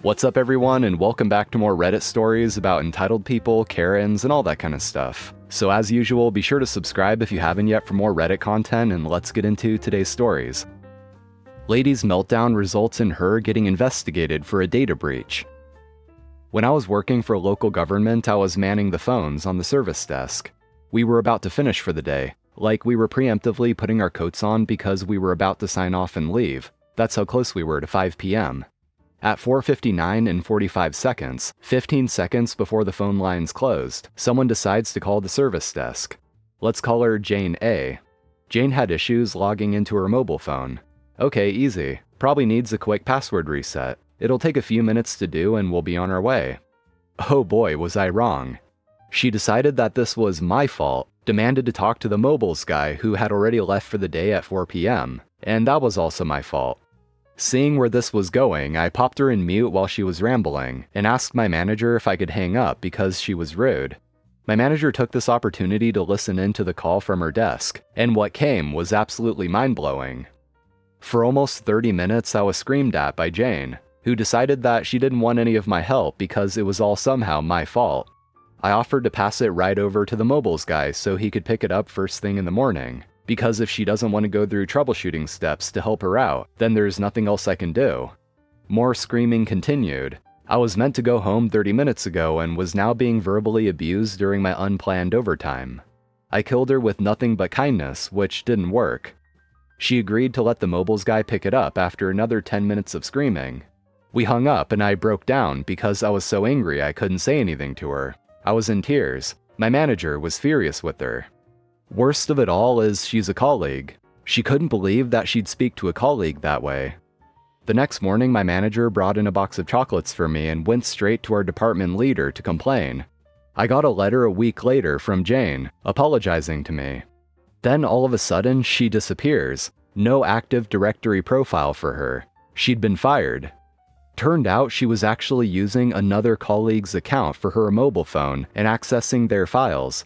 What's up everyone, and welcome back to more Reddit stories about entitled people, Karens, and all that kind of stuff. So as usual, be sure to subscribe if you haven't yet for more Reddit content, and let's get into today's stories. Lady's meltdown results in her getting investigated for a data breach. When I was working for local government, I was manning the phones on the service desk. We were about to finish for the day. Like, we were preemptively putting our coats on because we were about to sign off and leave. That's how close we were to 5 p.m. At 4:59 and 45 seconds, 15 seconds before the phone lines closed, someone decides to call the service desk. Let's call her Jane A. Jane had issues logging into her mobile phone. Okay, easy. Probably needs a quick password reset. It'll take a few minutes to do and we'll be on our way. Oh boy, was I wrong. She decided that this was my fault, demanded to talk to the mobiles guy who had already left for the day at 4 p.m., and that was also my fault. Seeing where this was going, I popped her in mute while she was rambling, and asked my manager if I could hang up because she was rude. My manager took this opportunity to listen in to the call from her desk, and what came was absolutely mind-blowing. For almost 30 minutes I was screamed at by Jane, who decided that she didn't want any of my help because it was all somehow my fault. I offered to pass it right over to the mobiles guy so he could pick it up first thing in the morning, because if she doesn't want to go through troubleshooting steps to help her out, then there's nothing else I can do. More screaming continued. I was meant to go home 30 minutes ago and was now being verbally abused during my unplanned overtime. I killed her with nothing but kindness, which didn't work. She agreed to let the mobiles guy pick it up after another 10 minutes of screaming. We hung up and I broke down because I was so angry I couldn't say anything to her. I was in tears. My manager was furious with her. Worst of it all is she's a colleague. She couldn't believe that she'd speak to a colleague that way. The next morning, my manager brought in a box of chocolates for me and went straight to our department leader to complain. I got a letter a week later from Jane, apologizing to me. Then all of a sudden, she disappears. No active directory profile for her. She'd been fired. Turned out she was actually using another colleague's account for her mobile phone and accessing their files.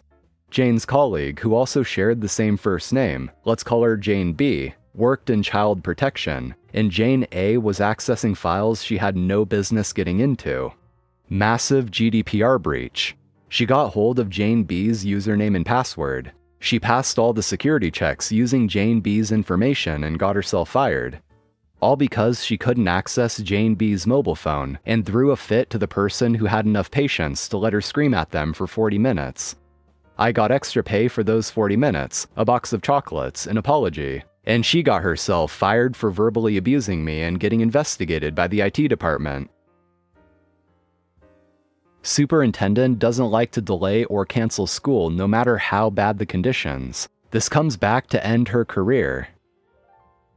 Jane's colleague, who also shared the same first name, let's call her Jane B, worked in child protection, and Jane A was accessing files she had no business getting into. Massive GDPR breach. She got hold of Jane B's username and password. She passed all the security checks using Jane B's information and got herself fired. All because she couldn't access Jane B's mobile phone and threw a fit to the person who had enough patience to let her scream at them for 40 minutes. I got extra pay for those 40 minutes, a box of chocolates, an apology, and she got herself fired for verbally abusing me and getting investigated by the IT department. Superintendent doesn't like to delay or cancel school no matter how bad the conditions. This comes back to end her career.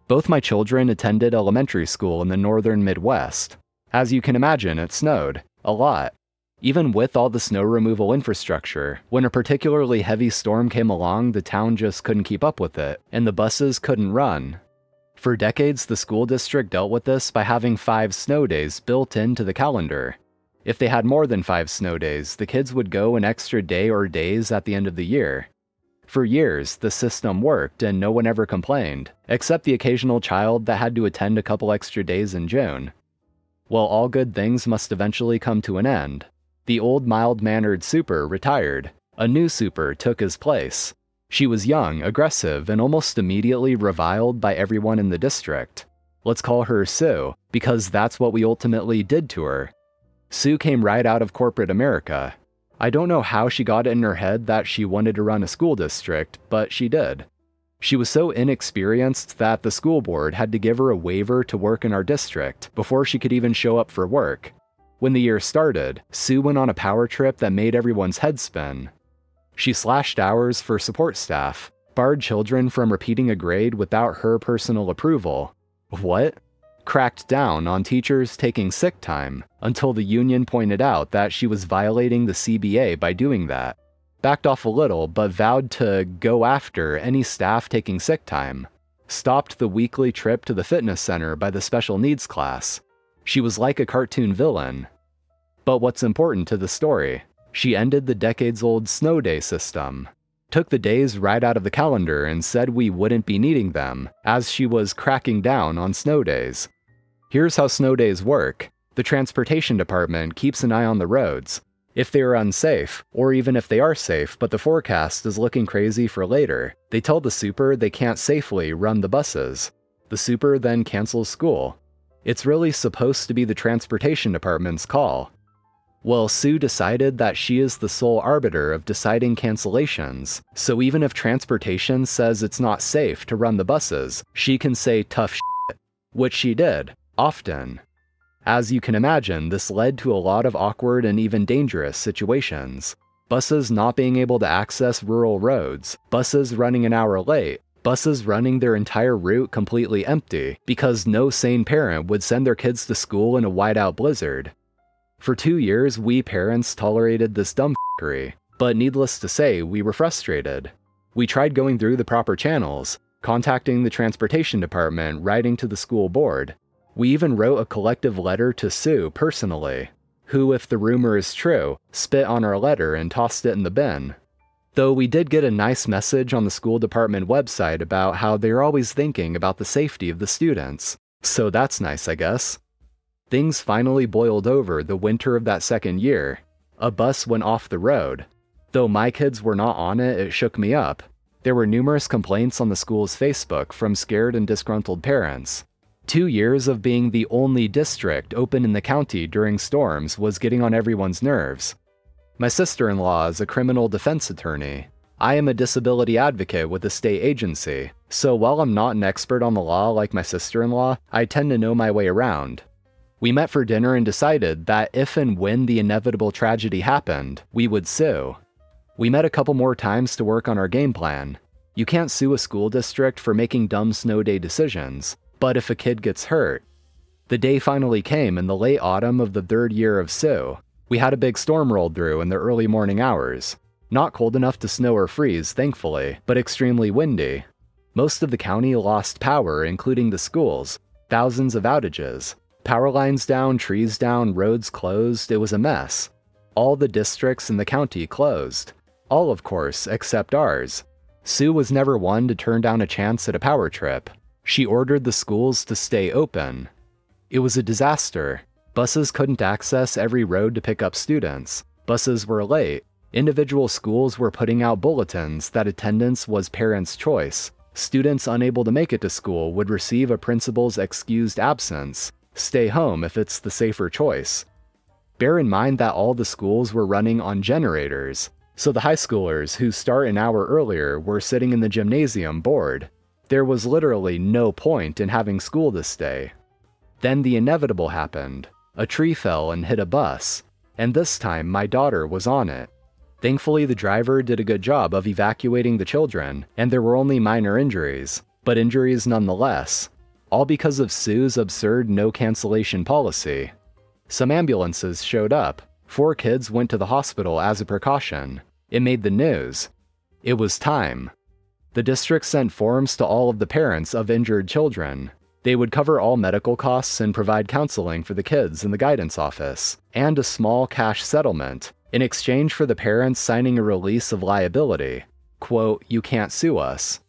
Both my children attended elementary school in the northern Midwest. As you can imagine, it snowed. A lot. Even with all the snow removal infrastructure, when a particularly heavy storm came along, the town just couldn't keep up with it, and the buses couldn't run. For decades, the school district dealt with this by having 5 snow days built into the calendar. If they had more than 5 snow days, the kids would go an extra day or days at the end of the year. For years, the system worked and no one ever complained, except the occasional child that had to attend a couple extra days in June. Well, all good things must eventually come to an end. The old mild-mannered super retired. A new super took his place. She was young, aggressive, and almost immediately reviled by everyone in the district. Let's call her Sue, because that's what we ultimately did to her. Sue came right out of corporate America. I don't know how she got it in her head that she wanted to run a school district, but she did. She was so inexperienced that the school board had to give her a waiver to work in our district before she could even show up for work. When the year started, Sue went on a power trip that made everyone's head spin. She slashed hours for support staff, barred children from repeating a grade without her personal approval. What? Cracked down on teachers taking sick time, until the union pointed out that she was violating the CBA by doing that. Backed off a little, but vowed to go after any staff taking sick time. Stopped the weekly trip to the fitness center by the special needs class. She was like a cartoon villain. But what's important to the story, she ended the decades-old snow day system. Took the days right out of the calendar and said we wouldn't be needing them, as she was cracking down on snow days. Here's how snow days work. The transportation department keeps an eye on the roads. If they are unsafe, or even if they are safe but the forecast is looking crazy for later, they tell the super they can't safely run the buses. The super then cancels school. It's really supposed to be the transportation department's call. Well, Sue decided that she is the sole arbiter of deciding cancellations, so even if transportation says it's not safe to run the buses, she can say tough shit, which she did, often. As you can imagine, this led to a lot of awkward and even dangerous situations. Buses not being able to access rural roads, buses running an hour late, buses running their entire route completely empty because no sane parent would send their kids to school in a whiteout blizzard. For 2 years, we parents tolerated this dumb f***ery, but needless to say, we were frustrated. We tried going through the proper channels, contacting the transportation department, writing to the school board. We even wrote a collective letter to Sue personally, who, if the rumor is true, spit on our letter and tossed it in the bin. Though we did get a nice message on the school department website about how they're always thinking about the safety of the students, so that's nice, I guess. Things finally boiled over the winter of that second year. A bus went off the road. Though my kids were not on it, it shook me up. There were numerous complaints on the school's Facebook from scared and disgruntled parents. 2 years of being the only district open in the county during storms was getting on everyone's nerves. My sister-in-law is a criminal defense attorney. I am a disability advocate with a state agency, so while I'm not an expert on the law like my sister-in-law, I tend to know my way around. We met for dinner and decided that if and when the inevitable tragedy happened, we would sue. We met a couple more times to work on our game plan. You can't sue a school district for making dumb snow day decisions, but if a kid gets hurt. The day finally came in the late autumn of the 3rd year of Sue. We had a big storm roll through in the early morning hours. Not cold enough to snow or freeze, thankfully, but extremely windy. Most of the county lost power, including the schools. Thousands of outages. Power lines down, trees down, roads closed, it was a mess. All the districts in the county closed. All, of course, except ours. Sue was never one to turn down a chance at a power trip. She ordered the schools to stay open. It was a disaster. Buses couldn't access every road to pick up students. Buses were late. Individual schools were putting out bulletins that attendance was parents' choice. Students unable to make it to school would receive a principal's excused absence. Stay home if it's the safer choice. Bear in mind that all the schools were running on generators, so the high schoolers who start an hour earlier were sitting in the gymnasium bored. There was literally no point in having school this day. Then the inevitable happened. A tree fell and hit a bus, and this time my daughter was on it. Thankfully, the driver did a good job of evacuating the children, and there were only minor injuries, but injuries nonetheless. All because of Sue's absurd no cancellation policy. Some ambulances showed up. 4 kids went to the hospital as a precaution. It made the news. It was time. The district sent forms to all of the parents of injured children. They would cover all medical costs and provide counseling for the kids in the guidance office, and a small cash settlement, in exchange for the parents signing a release of liability. Quote, "You can't sue us."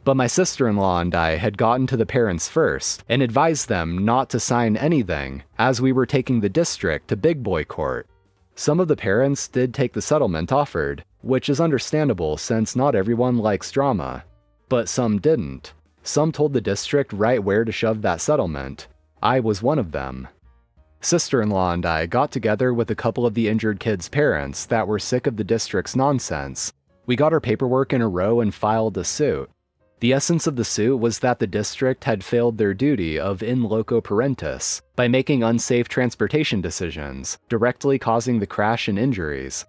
But my sister-in-law and I had gotten to the parents first, and advised them not to sign anything, as we were taking the district to big boy court. Some of the parents did take the settlement offered, which is understandable since not everyone likes drama. But some didn't. Some told the district right where to shove that settlement. I was one of them. Sister-in-law and I got together with a couple of the injured kids' parents that were sick of the district's nonsense. We got our paperwork in a row and filed a suit. The essence of the suit was that the district had failed their duty of in loco parentis by making unsafe transportation decisions, directly causing the crash and injuries.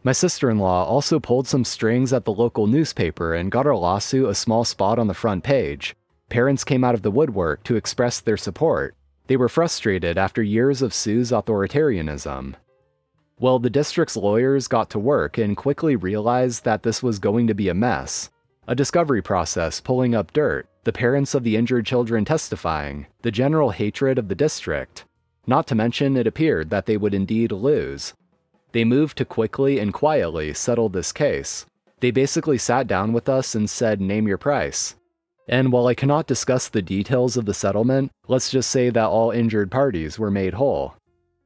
My sister-in-law also pulled some strings at the local newspaper and got our lawsuit a small spot on the front page. Parents came out of the woodwork to express their support. They were frustrated after years of Sue's authoritarianism. Well, the district's lawyers got to work and quickly realized that this was going to be a mess. A discovery process pulling up dirt, the parents of the injured children testifying, the general hatred of the district. Not to mention, it appeared that they would indeed lose. They moved to quickly and quietly settle this case. They basically sat down with us and said, "Name your price." And while I cannot discuss the details of the settlement, let's just say that all injured parties were made whole.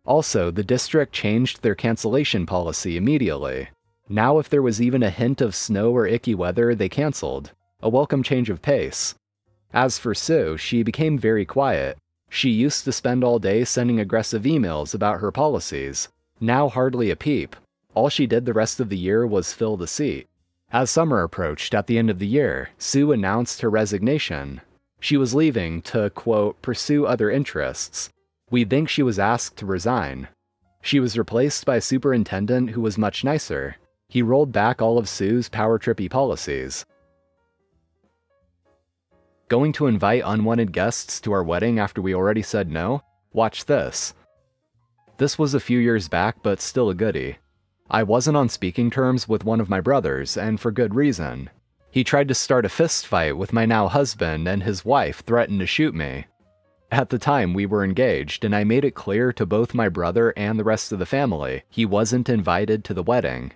Also, the district changed their cancellation policy immediately. Now if there was even a hint of snow or icky weather, they canceled. A welcome change of pace. As for Sue, she became very quiet. She used to spend all day sending aggressive emails about her policies. Now hardly a peep. All she did the rest of the year was fill the seat. As summer approached at the end of the year, Sue announced her resignation. She was leaving to, quote, pursue other interests. We think she was asked to resign. She was replaced by a superintendent who was much nicer. He rolled back all of Sue's power-trippy policies. Going to invite unwanted guests to our wedding after we already said no? Watch this. This was a few years back, but still a goodie. I wasn't on speaking terms with one of my brothers, and for good reason. He tried to start a fist fight with my now husband, and his wife threatened to shoot me. At the time, we were engaged, and I made it clear to both my brother and the rest of the family he wasn't invited to the wedding.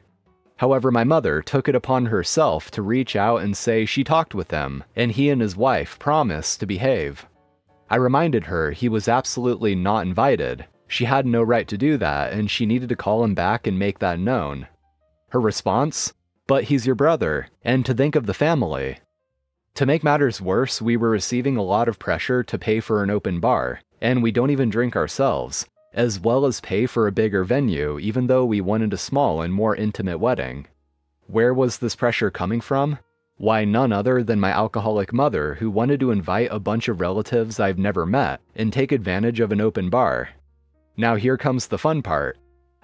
However, my mother took it upon herself to reach out and say she talked with him, and he and his wife promised to behave. I reminded her he was absolutely not invited. She had no right to do that, and she needed to call him back and make that known. Her response? But he's your brother, and to think of the family. To make matters worse, we were receiving a lot of pressure to pay for an open bar, and we don't even drink ourselves, as well as pay for a bigger venue even though we wanted a small and more intimate wedding. Where was this pressure coming from? Why, none other than my alcoholic mother who wanted to invite a bunch of relatives I've never met and take advantage of an open bar. Now here comes the fun part.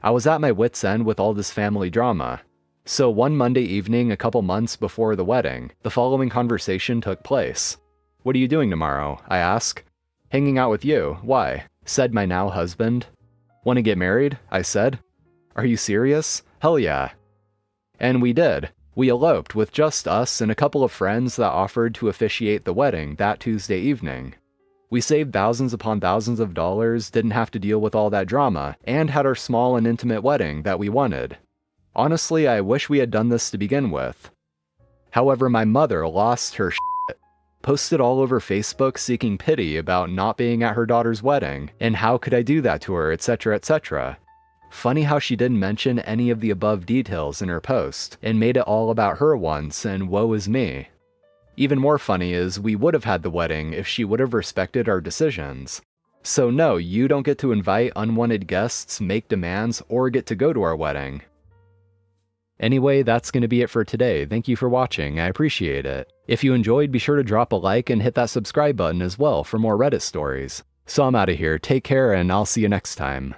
I was at my wit's end with all this family drama. So one Monday evening a couple months before the wedding, the following conversation took place. "What are you doing tomorrow?" I ask. "Hanging out with you. Why?" said my now husband. "Want to get married?" I said. "Are you serious?" "Hell yeah." And we did. We eloped with just us and a couple of friends that offered to officiate the wedding that Tuesday evening. We saved thousands upon thousands of dollars, didn't have to deal with all that drama, and had our small and intimate wedding that we wanted. Honestly, I wish we had done this to begin with. However, my mother lost her shit. Posted all over Facebook seeking pity about not being at her daughter's wedding, and how could I do that to her, etc, etc. Funny how she didn't mention any of the above details in her post, and made it all about her once, and woe is me. Even more funny is we would have had the wedding if she would have respected our decisions. So no, you don't get to invite unwanted guests, make demands, or get to go to our wedding. Anyway, that's going to be it for today. Thank you for watching, I appreciate it. If you enjoyed, be sure to drop a like and hit that subscribe button as well for more Reddit stories. So I'm out of here, take care, and I'll see you next time.